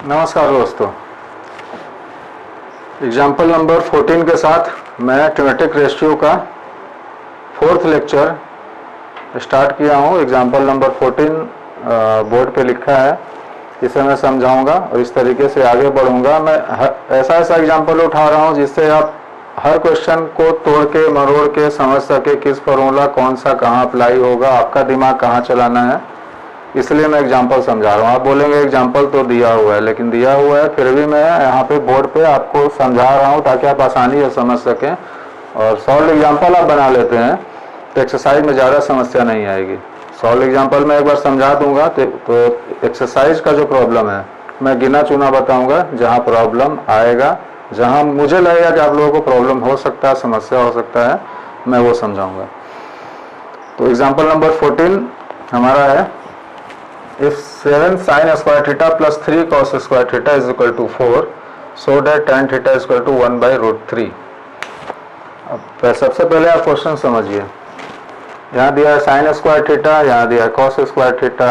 नमस्कार दोस्तों, example number 14 के साथ मैं ट्रिमेटिक रेशियो का 4th लेक्चर स्टार्ट किया हूँ। एग्जाम्पल नंबर 14 बोर्ड पे लिखा है, इसे मैं समझाऊंगा और इस तरीके से आगे बढ़ूंगा। मैं ऐसा एग्जाम्पल उठा रहा हूँ जिससे आप हर क्वेश्चन को तोड़ के मरोड़ के समझ सके किस फार्मूला कौन सा कहाँ अप्लाई होगा, आपका दिमाग कहाँ चलाना है, इसलिए मैं एग्जाम्पल समझा रहा हूँ। आप बोलेंगे एग्जाम्पल तो दिया हुआ है, लेकिन दिया हुआ है फिर भी मैं यहाँ पे बोर्ड पे आपको समझा रहा हूँ ताकि आप आसानी से समझ सकें। और सॉल्व एग्जाम्पल आप बना लेते हैं तो एक्सरसाइज में ज़्यादा समस्या नहीं आएगी। सॉल्व एग्जाम्पल मैं एक बार समझा दूंगा तो एक्सरसाइज का जो प्रॉब्लम है मैं गिना चुना बताऊँगा जहाँ प्रॉब्लम आएगा, जहाँ मुझे लगेगा कि आप लोगों को प्रॉब्लम हो सकता है, समस्या हो सकता है, मैं वो समझाऊँगा। तो एग्जाम्पल नंबर 14 हमारा है, if 7 sin square theta plus 3 cos square theta is equal to 4, so that tan theta is equal to 1 by root 3। अब सबसे पहले आप क्वेश्चन समझिए। यहाँ दिया है साइन स्क्वायर थीटा, यहाँ दिया है cos square theta,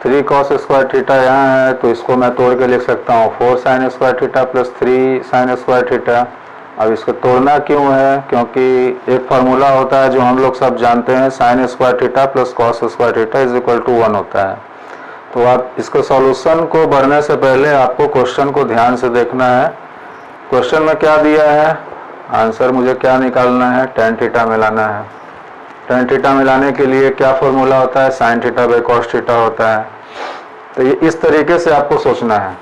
3 cos square theta यहाँ है, तो इसको मैं तोड़ के लिख सकता हूँ 4 sine square theta plus 3 sine square theta. अब इसको तोड़ना क्यों है? क्योंकि एक फार्मूला होता है जो हम लोग सब जानते हैं, sine square theta plus cos square theta is equal to 1 होता है। तो आप इसको सॉल्यूशन को बढ़ने से पहले आपको क्वेश्चन को ध्यान से देखना है। क्वेश्चन में क्या दिया है, आंसर मुझे क्या निकालना है, tan थीटा मिलाना है। tan थीटा मिलाने के लिए क्या फॉर्मूला होता है, sine theta by cos theta होता है। तो ये इस तरीके से आपको सोचना है।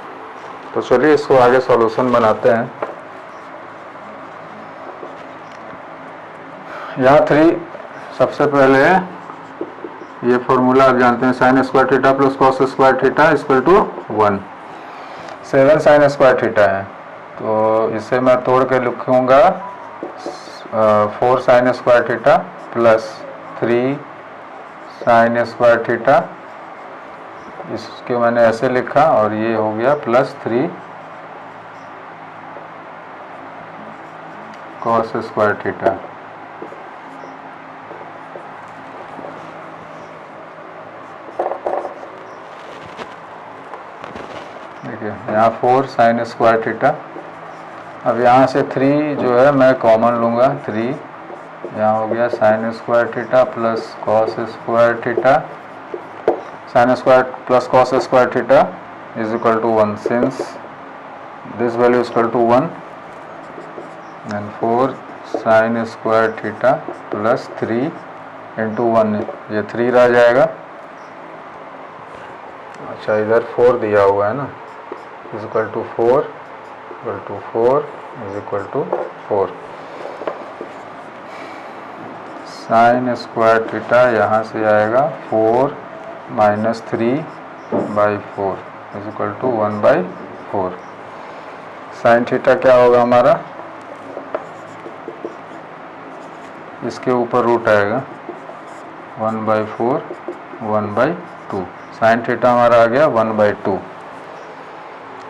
तो चलिए इसको आगे सॉल्यूशन बनाते हैं। यहाँ 3 सबसे पहले ये फॉर्मूला आप जानते हैं, sine square theta plus cos square theta equal to 1। 7 sine square theta है, तो इसे मैं तोड़ के लिखूंगा 4 sine square theta plus 3 sine square theta. इसको मैंने ऐसे लिखा और ये हो गया प्लस 3 कॉस स्क्वायर थीटा। देखिए यहाँ 4 साइन स्क्वायर थीटा। अब यहाँ से 3 जो है मैं कॉमन लूँगा, 3 यहाँ हो गया sine square theta plus cos square theta. Sine square plus cos square theta is equal to 1 since this value is equal to 1 and 4 sine square theta plus 3 into 1, ये 3 रह जाएगा। अच्छा इधर 4 दिया हुआ है ना, is equal to 4 is equal to 4। Sine square theta यहाँ से आएगा 4 minus 3 by 4 is equal to 1 by 4। Sine theta क्या होगा हमारा, इसके ऊपर रूट आएगा 1 बाई 4 1 बाई 2। साइन थीटा हमारा आ गया 1 बाई 2।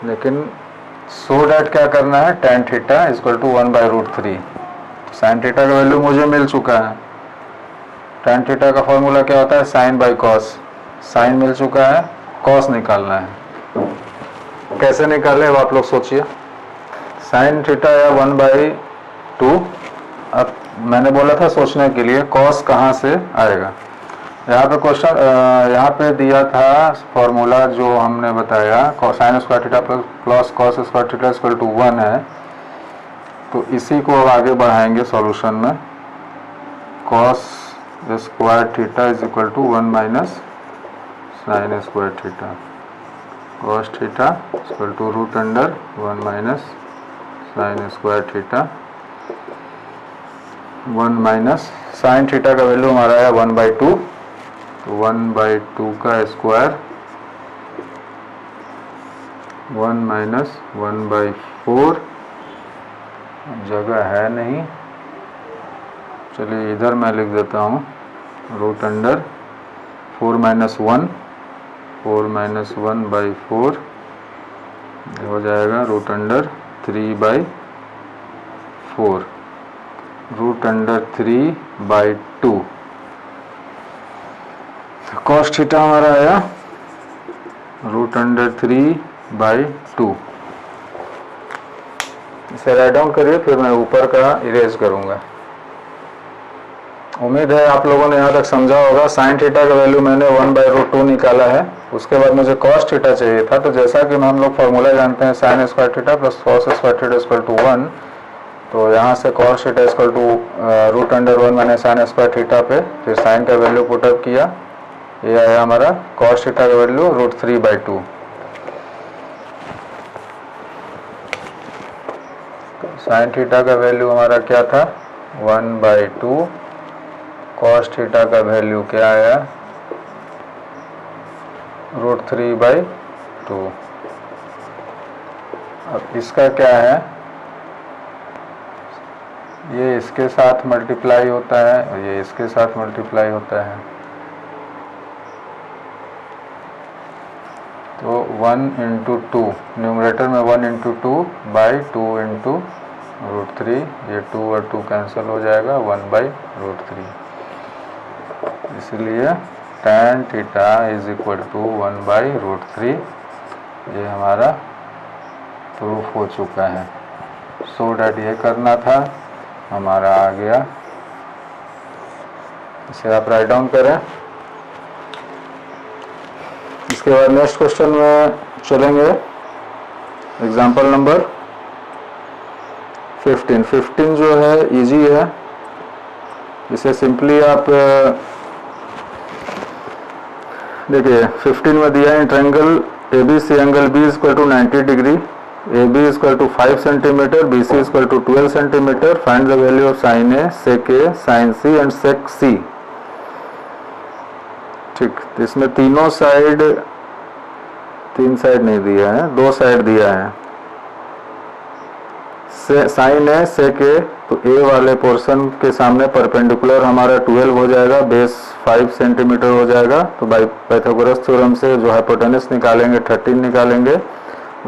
लेकिन सो डैट क्या करना है, tan theta equal to 1 by root 3। Sine theta का वैल्यू मुझे मिल चुका है। tan थीटा का फॉर्मूला क्या होता है, साइन बाई कॉस। साइन मिल चुका है, कॉस निकालना है। कैसे निकाले अब आप लोग सोचिए। साइन थीटा या 1 बाई 2। अब मैंने बोला था सोचने के लिए कॉस कहाँ से आएगा। यहाँ पे क्वेश्चन यहाँ पे दिया था फॉर्मूला जो हमने बताया, sine square theta plus cos square theta equal to 1 है। तो इसी को अब आगे बढ़ाएंगे सॉल्यूशन में। Cos square theta is equal to 1 minus sine square theta. Cos theta equal to root under 1 minus sine square theta. 1 minus sine theta का value हमारा है 1 बाई 2, तो 1 बाई 2 का स्क्वायर 1 माइनस 1 बाई 4। जगह है नहीं, चलिए इधर मैं लिख देता हूँ रूट अंडर 4 माइनस 1 बाई 4 हो जाएगा root under 3 by 4, root under 3 by 2। Cos theta हमारा आया रूट अंडर 3 बाई 2। इसे राइट डाउन करिए, फिर मैं ऊपर का इरेज करूंगा। उम्मीद है आप लोगों ने यहाँ तक समझा होगा। साइन थीटा का वैल्यू मैंने 1/√2 निकाला है। उसके बाद मुझे कॉस थीटा चाहिए था, तो जैसा कि हम लोग फॉर्मूला जानते हैं sine square theta plus cos square theta equal to 1, तो यहाँ से कॉस थीटा इक्वल टू √1 मैंने साइन स्क्वायर थीटा पे फिर साइन का वैल्यू पुटअप किया, ये आया हमारा कॉस थीटा का वैल्यू √3/2। साइन थीटा का वैल्यू हमारा क्या था 1/2, कॉस थीटा का वैल्यू क्या आया √3/2। अब इसका क्या है, ये इसके साथ मल्टीप्लाई होता है और ये इसके साथ मल्टीप्लाई होता है, तो 1 × 2 न्यूमरेटर में 1 × 2/2 × √3, ये 2 और 2 कैंसिल हो जाएगा 1/√3। इसलिए tan theta is equal to 1/√3, ये हमारा प्रूफ हो चुका है। सो डैट ये करना था, हमारा आ गया। इसे आप राइट डाउन करें। इसके बाद नेक्स्ट क्वेश्चन में चलेंगे, एग्जाम्पल नंबर 15 जो है इजी है। इसे सिंपली आप देखिए 15 में दिया है triangle ABC angle B equal to 90 degree, AB equal to 5 centimetre, BC equal to 12 centimetre, find the value of sine A, sec A, sine C and sec C। ठीक, तो इसमें तीन साइड नहीं दिया है, 2 साइड दिया है। साइन है सेक ए, तो ए वाले पोर्शन के सामने परपेंडिकुलर हमारा 12 हो जाएगा, बेस 5 सेंटीमीटर हो जाएगा। तो बाई पाइथागोरस थ्योरम से जो हाइपोटेनस निकालेंगे 13 निकालेंगे।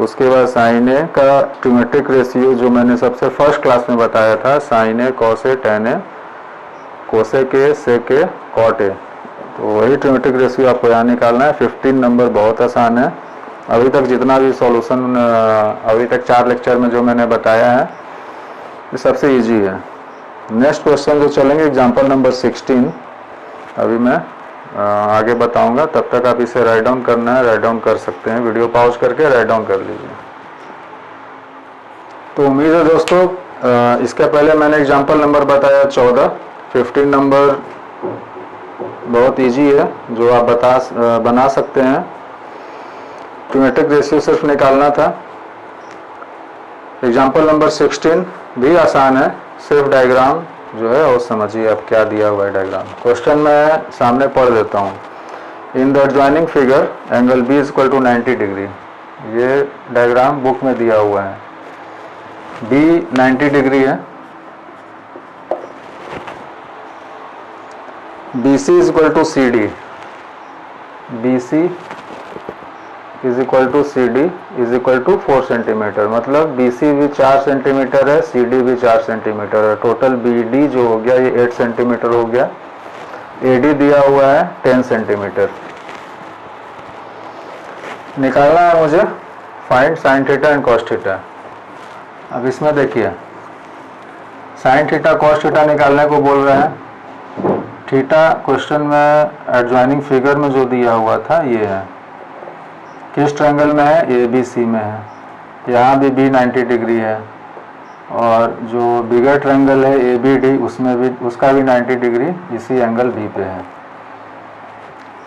उसके बाद साइन ए का ट्रिमेट्रिक रेशियो जो मैंने सबसे फर्स्ट क्लास में बताया था, sine A cos A tan A, cosec A sec A cot A, तो वही ट्रिमेट्रिक रेशियो आपको यहाँ निकालना है। 15 नंबर बहुत आसान है। अभी तक जितना भी सॉल्यूशन अभी तक 4 लेक्चर में जो मैंने बताया है ये सबसे इजी है। नेक्स्ट क्वेश्चन जो चलेंगे एग्जांपल नंबर 16, अभी मैं आगे बताऊंगा। तब तक आप इसे राइट डाउन करना है, राइट डाउन कर सकते हैं, वीडियो पॉज करके राइट डाउन कर लीजिए। तो उम्मीद है दोस्तों इसके पहले मैंने एग्जांपल नंबर बताया 14, 15 नंबर बहुत इजी है जो आप बना सकते हैं। ट्रिमेट्रिक रेशियो सिर्फ निकालना था। एग्जाम्पल नंबर 16 भी आसान है, सिर्फ डायग्राम जो है वो समझिए आप क्या दिया हुआ है डायग्राम। क्वेश्चन मैं सामने पढ़ देता हूँ। In the adjoining figure angle B equal to 90 degree, ये डायग्राम बुक में दिया हुआ है। B 90 डिग्री है, BC equal to CD, BC is equal to CD is equal to 4 centimetre, मतलब BC भी 4 सेंटीमीटर है, CD भी 4 सेंटीमीटर है। टोटल BD जो हो गया ये 8 सेंटीमीटर हो गया। AD दिया हुआ है 10 सेंटीमीटर। निकालना है मुझे find sine theta and cos theta. अब इसमें देखिए साइन थीटा कॉस थीटा निकालने को बोल रहे हैं। थीटा क्वेश्चन में एडजॉइनिंग फिगर में जो दिया हुआ था ये है, किस ट्रायंगल में है, ABC में है। यहाँ भी B 90 डिग्री है और जो बिगर ट्रायंगल है ABD उसमें भी उसका भी 90 डिग्री इसी एंगल B पे है।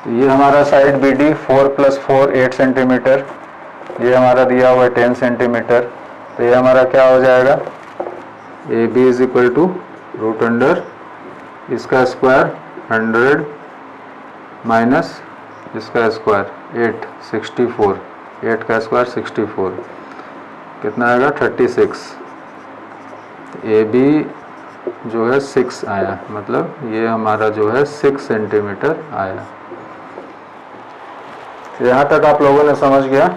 तो ये हमारा साइड BD 4 + 4 8 सेंटीमीटर, ये हमारा दिया हुआ है 10 सेंटीमीटर। तो ये हमारा क्या हो जाएगा, AB इज इक्वल टू √अंडर इसका स्क्वायर 100 माइनस इसका स्क्वायर 8 64, 8 का स्क्वायर 64, कितना आएगा 36। AB जो है 6 आया, मतलब ये हमारा जो है 6 सेंटीमीटर आया। यहाँ तक आप लोगों ने समझ गया।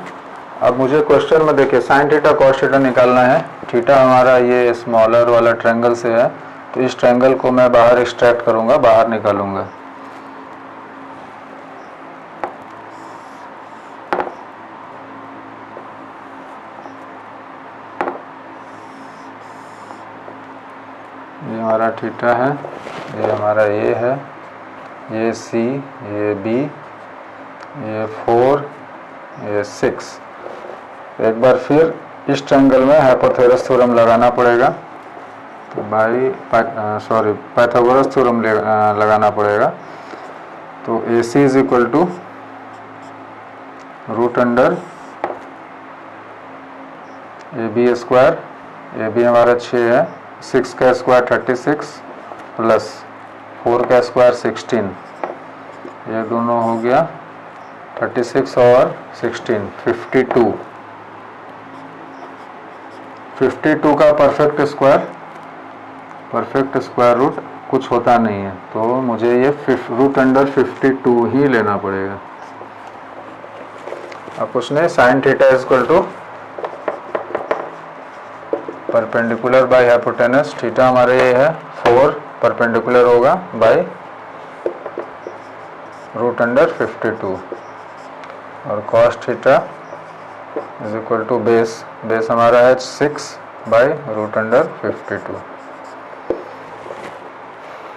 अब मुझे क्वेश्चन में देखिए साइन थीटा कॉस थीटा निकालना है। थीटा हमारा ये स्मॉलर वाला ट्रायंगल से है, तो इस ट्रायंगल को मैं बाहर एक्सट्रैक्ट करूँगा, बाहर निकालूंगा। हमारा थीटा है, ये हमारा ए है, ये सी, ये बी, ये 4, ये 6। एक बार फिर इस ट्रायंगल में हाइपोथेलस थ्योरम लगाना पड़ेगा, तो पाइथागोरस थ्योरम लगाना पड़ेगा। तो A C is equal to root under A B square, A B हमारा 6 है, 6 का स्क्वायर 36 प्लस 4 का स्क्वायर 16, ये दोनों हो गया 36 और 16 52। 52 का परफेक्ट स्क्वायर रूट कुछ होता नहीं है, तो मुझे ये रूट अंडर 52 ही लेना पड़ेगा। अब कुछ नहीं, sine theta is equal to perpendicular by hypotenuse, theta हमारे ये है 4, परपेंडिकुलर होगा बाय रूट अंडर 52, और cos theta is equal to base हमारा है 6 बाय रूट अंडर 52।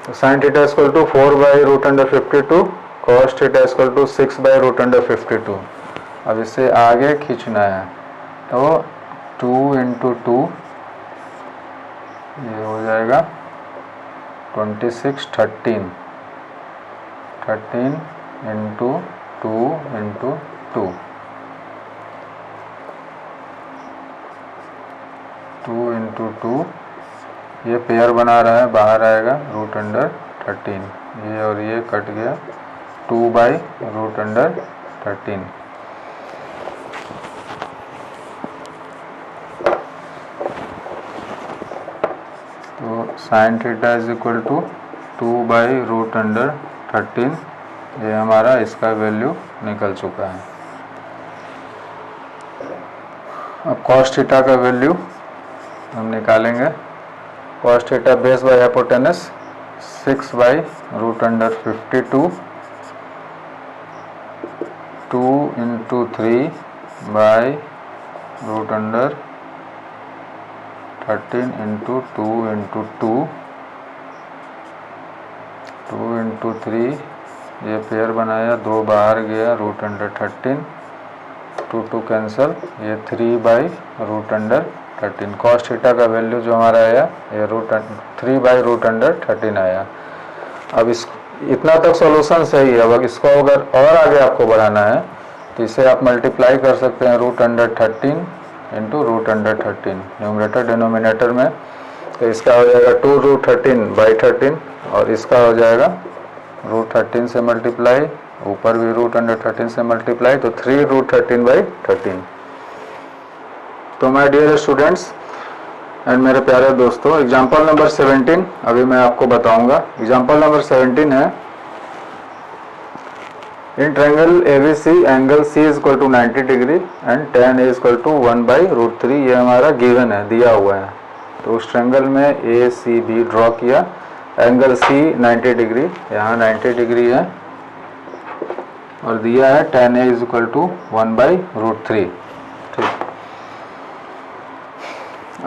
तो sine theta is equal to 4 by root under 52, cos theta is equal to 6 by root under 52। अब इसे आगे खींचना है, तो 2 इंटू 2 ये हो जाएगा 26, 13 इंटू 2 इंटू 2, 2 इंटू 2, ये पेयर बना रहा है, बाहर आएगा रूट अंडर 13, ये और ये कट गया, 2 बाई रूट अंडर 13। तो sine theta is equal to 2 by root under 13, ये हमारा इसका वैल्यू निकल चुका है। अब कॉस थीटा का वैल्यू हम निकालेंगे। Cos theta base by hypotenuse 6 by root under 52, 2 into 3 by root under 13 into 2 into 2, 2 into 3, ये पेयर बनाया, 2 बाहर गया, रूट अंडर 13, 2 कैंसल, ये 3 by root under 13। Cos theta का वैल्यू जो हमारा आया ये 3 बाई रूट अंडर 13 आया। अब इस इतना तक सॉल्यूशन सही है। अब इसको अगर और आगे आपको बढ़ाना है तो इसे आप मल्टीप्लाई कर सकते हैं root under 13 into root under 13 numerator denominator में, तो इसका हो जाएगा 2 रूट 13 बाई 13, और इसका हो जाएगा रूट 13 से मल्टीप्लाई, ऊपर भी रूट अंडर 13 से मल्टीप्लाई, तो 3 रूट 13 बाई 13। तो माय डियर स्टूडेंट्स एंड मेरे प्यारे दोस्तों, एग्जाम्पल नंबर 17 अभी मैं आपको बताऊंगा। एग्जाम्पल नंबर 17 है, in triangle ABC angle C is equal to 90 degree and tan A is equal to 1 by root 3, ये हमारा गिवन है, दिया हुआ है। तो उस ट्रायंगल में ए सी बी ड्रॉ किया, एंगल सी 90 डिग्री, यहाँ 90 डिग्री है, और दिया है tan A is equal to 1 by root 3। ठीक,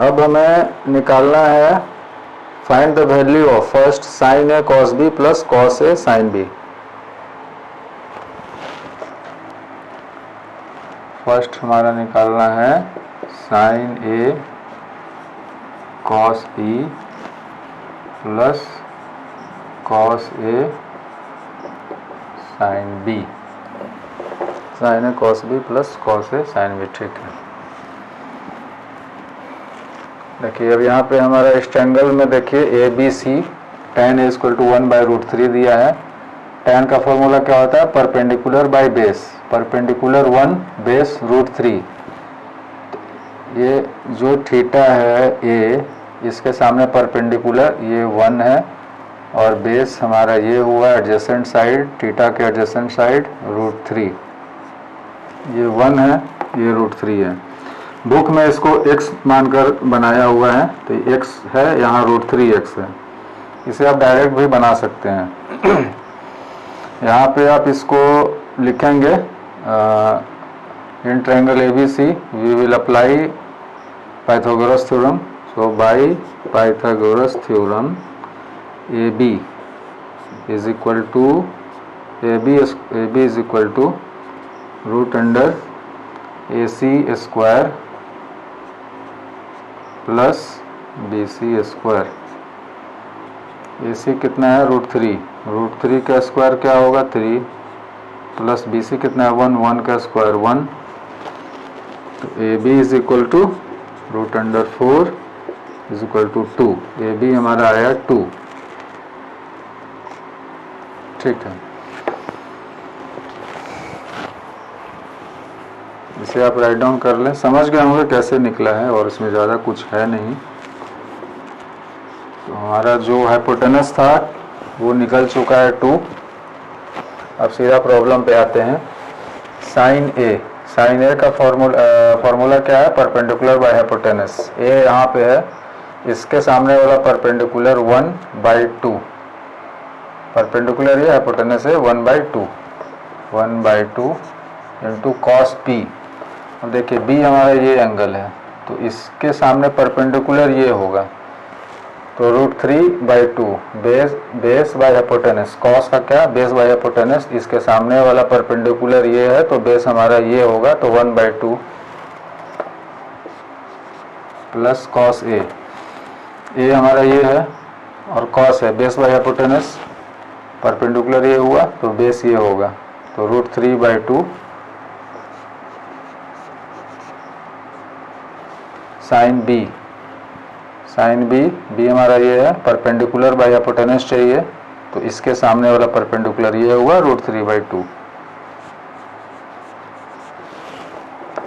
अब हमें निकालना है find the value of first sine A cos B plus cos A sine B. First हमारा निकालना है sine A cos B plus cos A sine B, sine A cos B plus cos A sine B. ठीक है, देखिए अब यहाँ पे हमारा इस ट्रायंगल में देखिए A B C, tan A equal to 1 by root 3 दिया है। tan का फॉर्मूला क्या होता है, perpendicular by base, perpendicular 1 base root 3। ये जो थीटा है ए, इसके सामने परपेंडिकुलर ये 1 है, और बेस हमारा ये हुआ एडजेसेंट साइड, थीटा के एडजेसेंट साइड रूट 3, ये 1 है, ये रूट 3 है। बुक में इसको x मानकर बनाया हुआ है, तो x है, यहाँ रूट 3x है। इसे आप डायरेक्ट भी बना सकते हैं। यहाँ पे आप इसको लिखेंगे in triangle ABC we will apply Pythagoras theorem. So by Pythagoras theorem A B is equal to A B is equal to root under A C square plus B C square. A C कितना है root three का square क्या होगा 3 plus B सी कितना है 1 का square 1। तो A B is equal to root under 4 is equal to 2। A B हमारा आया 2। ठीक है, इसे आप राइट डाउन कर लें। समझ गए होंगे कैसे निकला है और इसमें ज़्यादा कुछ है नहीं। तो हमारा जो हाइपोटेनस था वो निकल चुका है 2। अब सीधा प्रॉब्लम पे आते हैं। साइन ए का फॉर्मूला क्या है? Perpendicular by hypotenuse. ए यहाँ पे है, इसके सामने वाला परपेंडिकुलर 1/2। परपेंडिकुलर ये हाइपोटेनस है 1/2 इंटू कॉस बी। अब देखिए बी हमारा ये एंगल है, तो इसके सामने परपेंडिकुलर ये होगा, तो √3/2 बेस बाय हाइपोटेनस। कॉस का क्या? Base by hypotenuse. इसके सामने वाला परपेंडिकुलर ये है, तो बेस हमारा ये होगा, तो 1/2 प्लस कॉस ए हमारा ये है और कॉस है, बेस बाय हाइपोटेनस। परपेंडिकुलर ये हुआ तो बेस ये होगा, तो √3/2 साइन बी हमारा ये है, परपेंडिकुलर बाय हाइपोटेनस चाहिए, तो इसके सामने वाला परपेंडिकुलर ये हुआ √3/2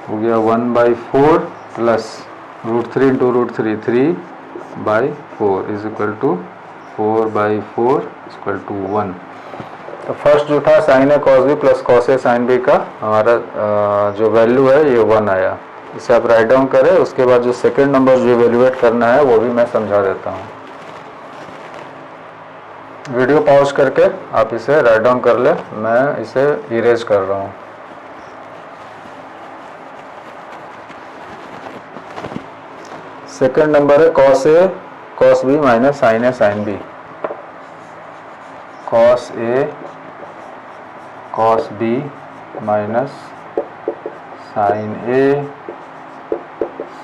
हो गया 1/4 plus √3 into √3 3/4 is equal to 4/4 equal to 1। तो फर्स्ट जो था sine A cos B plus cos A sine B का हमारा जो वैल्यू है ये 1 आया। इसे आप राइट डाउन करें। उसके बाद जो सेकंड नंबर जो इवेल्युएट करना है वो भी मैं समझा देता हूँ। वीडियो पॉज करके आप इसे राइट डाउन कर ले, मैं इसे इरेज कर रहा हूँ। सेकंड नंबर है cos A cos B minus sign A sine B. Cos A cos B minus sign A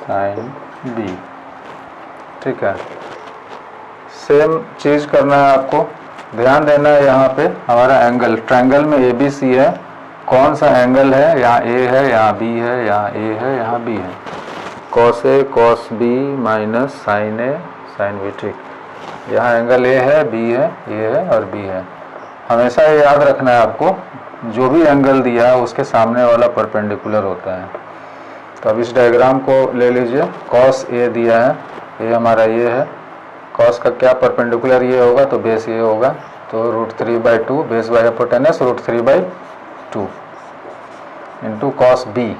sine B. ठीक है, सेम चीज करना है आपको। ध्यान देना है यहाँ पे हमारा एंगल, ट्रायंगल में ए बी सी है, कौन सा एंगल है? यहाँ ए है, यहाँ बी है, यहाँ ए है, यहाँ बी है। Cos A cos B minus sign A sine B. ठीक, यहाँ एंगल ए है, बी है, ए है और बी है। हमेशा ये याद रखना है आपको, जो भी एंगल दिया है उसके सामने वाला परपेंडिकुलर होता है। तो अब इस डायग्राम को ले लीजिए। कॉस ए दिया है, ए हमारा ये है, कॉस का क्या परपेंडिकुलर ये होगा, तो बेस ये होगा, तो √3/2 base by hypotenuse √3/2 into cos B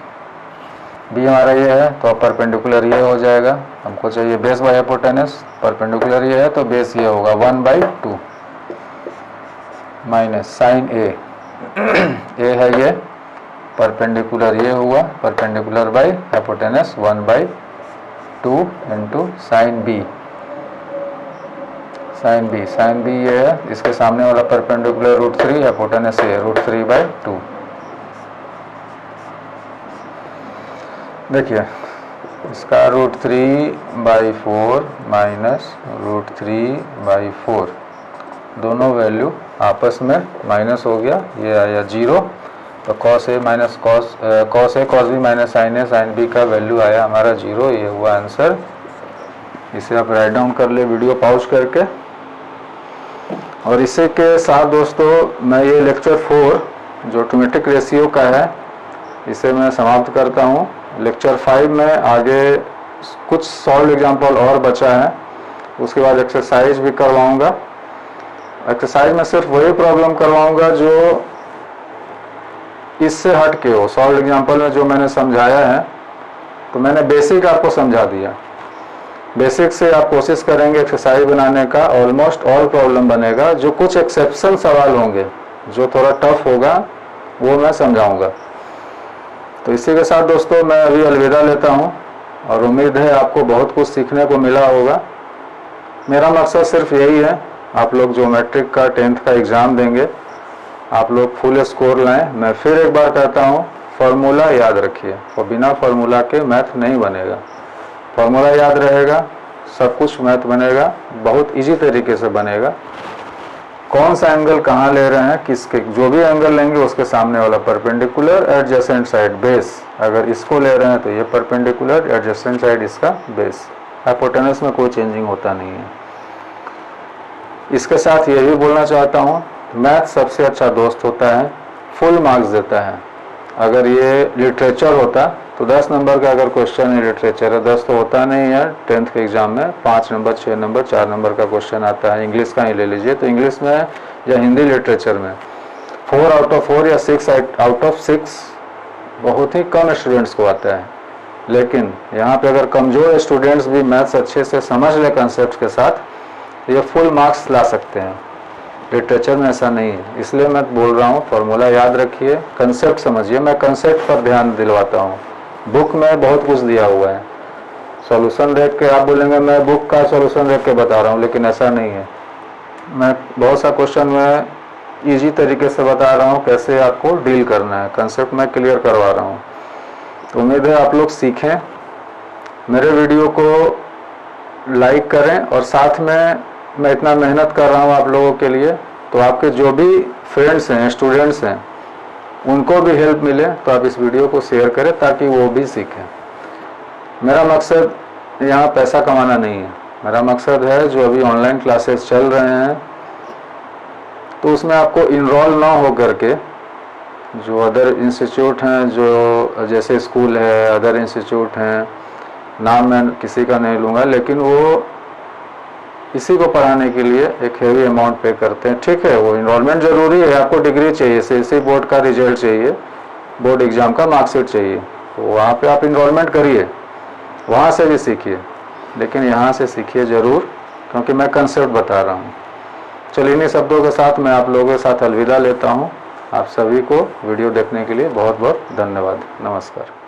हमारा ये है, तो परपेंडिकुलर ये हो जाएगा। हमको चाहिए बेस बाय हाइपोटेनस, परपेंडिकुलर ये है तो बेस ये होगा 1/2 माइनस साइन ए है ये, परपेंडिकुलर ये हुआ, perpendicular by hypotenuse 1/2 into sine B ये है, इसके सामने वाला परपेंडिकुलर √3, हाइपोटेनस ये √3/2। देखिए इसका √3/4 माइनस √3/4 दोनों वैल्यू आपस में माइनस हो गया, ये आया 0। तो cos A cos B minus sign A sine B का वैल्यू आया हमारा 0। ये हुआ आंसर। इसे आप राइट डाउन कर ले वीडियो पॉज करके। और इसी के साथ दोस्तों मैं ये लेक्चर 4 जो ट्रिमेट्रिक रेशियो का है इसे मैं समाप्त करता हूँ। लेक्चर 5 में आगे कुछ सॉल्व एग्जाम्पल और बचा है, उसके बाद एक्सरसाइज भी करवाऊँगा। एक्सरसाइज में सिर्फ वही प्रॉब्लम करवाऊँगा जो इससे हट के हो। सॉल्व एग्जाम्पल में जो मैंने समझाया है तो मैंने बेसिक आपको समझा दिया। बेसिक से आप कोशिश करेंगे एक्सरसाइज बनाने का, ऑलमोस्ट ऑल प्रॉब्लम बनेगा। जो कुछ एक्सेप्शनल सवाल होंगे जो थोड़ा टफ होगा वो मैं समझाऊंगा। तो इसी के साथ दोस्तों मैं अभी अलविदा लेता हूं और उम्मीद है आपको बहुत कुछ सीखने को मिला होगा। मेरा मकसद सिर्फ यही है आप लोग ज्योमेट्रिक का 10th का एग्ज़ाम देंगे, आप लोग फुल स्कोर लाएं। मैं फिर एक बार कहता हूँ, फार्मूला याद रखिए, और बिना फार्मूला के मैथ नहीं बनेगा। फार्मूला याद रहेगा, सब कुछ मैथ बनेगा, बहुत इजी तरीके से बनेगा। कौन सा एंगल कहाँ ले रहे हैं, किसके, जो भी एंगल लेंगे उसके सामने वाला परपेंडिकुलर, एडजेसेंट साइड बेस। अगर इसको ले रहे हैं तो ये परपेंडिकुलर, एडजेसेंट साइड इसका बेस। हाइपोटेनस में कोई चेंजिंग होता नहीं है। इसके साथ ये भी बोलना चाहता हूँ, मैथ सबसे अच्छा दोस्त होता है, फुल मार्क्स देता है। अगर ये लिटरेचर होता तो 10 नंबर का अगर क्वेश्चन है लिटरेचर है, 10 तो होता नहीं है 10th के एग्जाम में, 5 नंबर 6 नंबर 4 नंबर का क्वेश्चन आता है। इंग्लिश का ही ले लीजिए, तो इंग्लिश में या हिंदी लिटरेचर में 4 आउट ऑफ 4 या 6 आउट ऑफ 6 बहुत ही कम स्टूडेंट्स को आता है। लेकिन यहाँ पे अगर कमज़ोर स्टूडेंट्स भी मैथ्स अच्छे से समझ ले कंसेप्ट के साथ, ये फुल मार्क्स ला सकते हैं। लिटरेचर में ऐसा नहीं है, इसलिए मैं बोल रहा हूँ फार्मूला याद रखिए, कंसेप्ट समझिए। मैं कंसेप्ट पर ध्यान दिलवाता हूँ। बुक में बहुत कुछ दिया हुआ है, सॉल्यूशन देख के आप बोलेंगे मैं बुक का सॉल्यूशन देख के बता रहा हूँ, लेकिन ऐसा नहीं है। मैं बहुत सा क्वेश्चन में इजी तरीके से बता रहा हूँ कैसे आपको डील करना है, कंसेप्ट मैं क्लियर करवा रहा हूँ। तो उम्मीद है आप लोग सीखें, मेरे वीडियो को लाइक करें, और साथ में मैं इतना मेहनत कर रहा हूँ आप लोगों के लिए, तो आपके जो भी फ्रेंड्स हैं, स्टूडेंट्स हैं, उनको भी हेल्प मिले, तो आप इस वीडियो को शेयर करें ताकि वो भी सीखें। मेरा मकसद यहाँ पैसा कमाना नहीं है, मेरा मकसद है जो अभी ऑनलाइन क्लासेस चल रहे हैं तो उसमें आपको इनरोल ना हो करके, जो अदर इंस्टीट्यूट हैं, जो जैसे स्कूल है, अदर इंस्टीट्यूट हैं, नाम मैं किसी का नहीं लूँगा, लेकिन वो इसी को पढ़ाने के लिए एक हेवी अमाउंट पे करते हैं। ठीक है, वो इनरोलमेंट ज़रूरी है, आपको डिग्री चाहिए, सीएसई बोर्ड का रिजल्ट चाहिए, बोर्ड एग्ज़ाम का मार्कशीट चाहिए, तो वहाँ पे आप इनरोलमेंट करिए, वहाँ से भी सीखिए, लेकिन यहाँ से सीखिए ज़रूर, क्योंकि मैं कंसेप्ट बता रहा हूँ। चलिए, इन्हीं शब्दों के साथ मैं आप लोगों के साथ अलविदा लेता हूँ। आप सभी को वीडियो देखने के लिए बहुत बहुत धन्यवाद। नमस्कार।